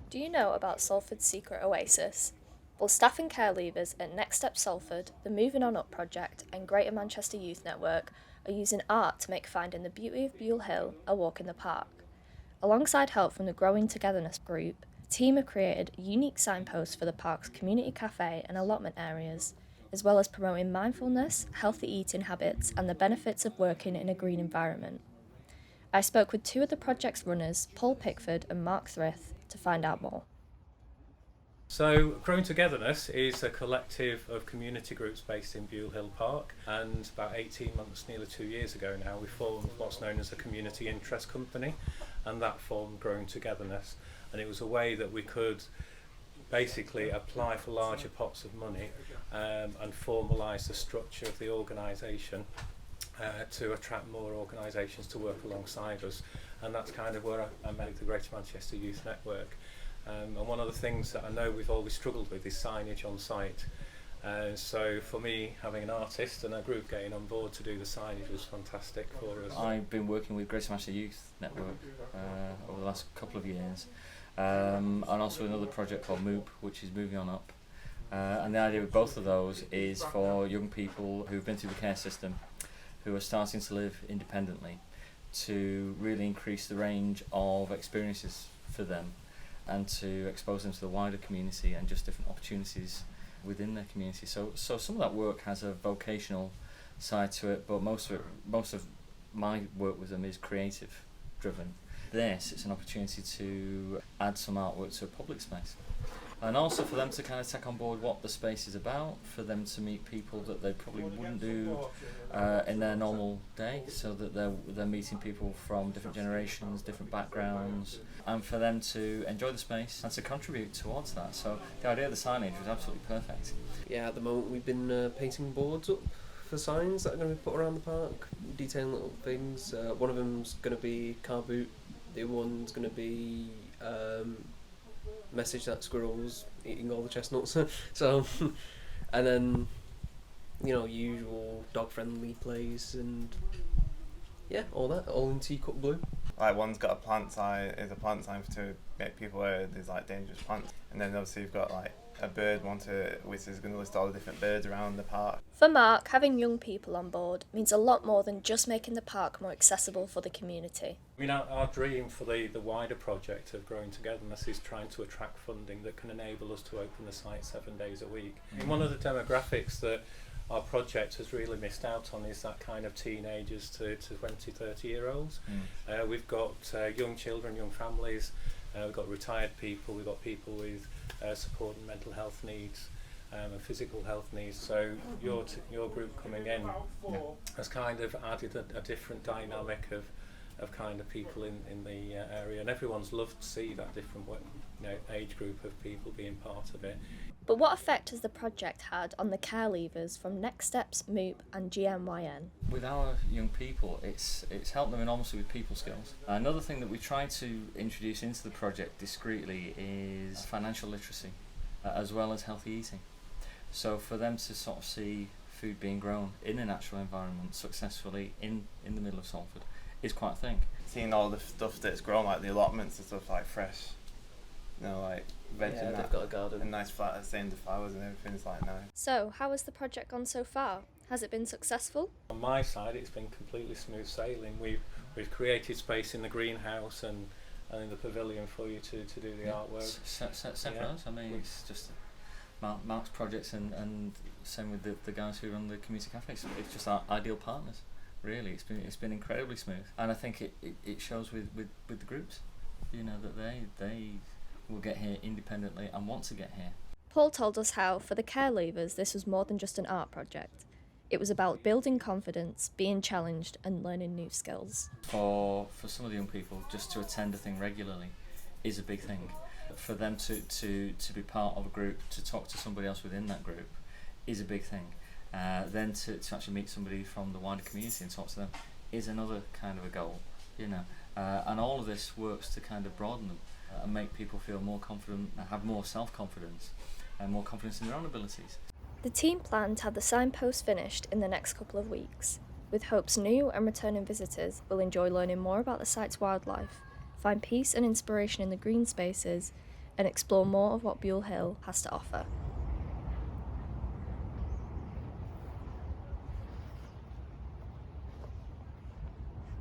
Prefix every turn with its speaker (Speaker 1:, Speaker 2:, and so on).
Speaker 1: Do you know about Salford's secret oasis? Well, staff and care leavers at Next Step Salford, the Moving On Up project, and Greater Manchester Youth Network are using art to make finding the beauty of Buile Hill a walk in the park. Alongside help from the Growing Togetherness group, the team have created unique signposts for the park's community cafe and allotment areas, as well as promoting mindfulness, healthy eating habits, and the benefits of working in a green environment. I spoke with two of the project's runners, Paul Pickford and Mark Thrift, to find out more.
Speaker 2: So, Growing Togetherness is a collective of community groups based in Buile Hill Park, and about 18 months, nearly 2 years ago now, we formed what's known as a community interest company, and that formed Growing Togetherness. And it was a way that we could basically apply for larger pots of money and formalise the structure of the organisation to attract more organisations to work alongside us. And that's kind of where I met the Greater Manchester Youth Network. And one of the things that I know we've always struggled with is signage on site. So for me, having an artist and a group getting on board to do the signage was fantastic for us.
Speaker 3: I've been working with Greater Manchester Youth Network over the last couple of years, and also another project called MOUP, which is Moving On Up. And the idea with both of those is for young people who've been through the care system, who are starting to live independently, to really increase the range of experiences for them and to expose them to the wider community and just different opportunities within their community. So some of that work has a vocational side to it, but most of my work with them is creative driven. It's an opportunity to add some artwork to a public space. And also for them to kind of take on board what the space is about, for them to meet people that they probably wouldn't do in their normal day, so that they're meeting people from different generations, different backgrounds, and for them to enjoy the space and to contribute towards that. So the idea of the signage was absolutely perfect.
Speaker 4: Yeah, at the moment we've been painting boards up for signs that are going to be put around the park, detailing little things. One of them's going to be car boot, the other one's going to be message that squirrels eating all the chestnuts. So, and then, usual dog friendly plays and yeah, all that, all in teacup blue.
Speaker 5: Like one's got a plant sign to make people aware there's like dangerous plants, and then obviously you've got like a bird one which is going to list all the different birds around the park.
Speaker 1: For Mark, having young people on board means a lot more than just making the park more accessible for the community.
Speaker 2: I mean, our dream for the wider project of Growing Togetherness is trying to attract funding that can enable us to open the site 7 days a week. And one of the demographics that our project has really missed out on is that kind of teenagers to 20, 30-year-olds. We've got young children, young families, we've got retired people, we've got people with support and mental health needs and physical health needs. So your group coming in has kind of added a different dynamic of kind of people in the area, and everyone's loved to see that different age group of people being part of it.
Speaker 1: But what effect has the project had on the care leavers from Next Steps, MOUP and GMYN?
Speaker 3: With our young people, it's helped them enormously with people skills. Another thing that we try to introduce into the project discreetly is financial literacy, as well as healthy eating. So for them to sort of see food being grown in a natural environment successfully in the middle of Salford is quite a thing.
Speaker 5: Seeing all the stuff that's grown, like the allotments and stuff, like fresh, like veg and that,
Speaker 4: they've got a garden
Speaker 5: and nice the flowers and everything's like nice.
Speaker 1: So, how has the project gone so far? Has it been successful?
Speaker 2: On my side, it's been completely smooth sailing. We've created space in the greenhouse and in the pavilion for you to do the artwork.
Speaker 3: Same for us. I mean, it's just Mark's projects and same with the guys who run the community cafe. It's just our ideal partners. Really, it's been incredibly smooth, and I think it shows with the groups, that they will get here independently and want to get here.
Speaker 1: Paul told us how, for the care leavers, this was more than just an art project. It was about building confidence, being challenged and learning new skills.
Speaker 3: For some of the young people, just to attend a thing regularly is a big thing. For them to be part of a group, to talk to somebody else within that group is a big thing. Then to actually meet somebody from the wider community and talk to them is another kind of a goal, and all of this works to kind of broaden them and make people feel more confident, have more self-confidence and more confidence in their own abilities.
Speaker 1: The team plan to have the signpost finished in the next couple of weeks, with hopes new and returning visitors will enjoy learning more about the site's wildlife, find peace and inspiration in the green spaces, and explore more of what Buile Hill has to offer.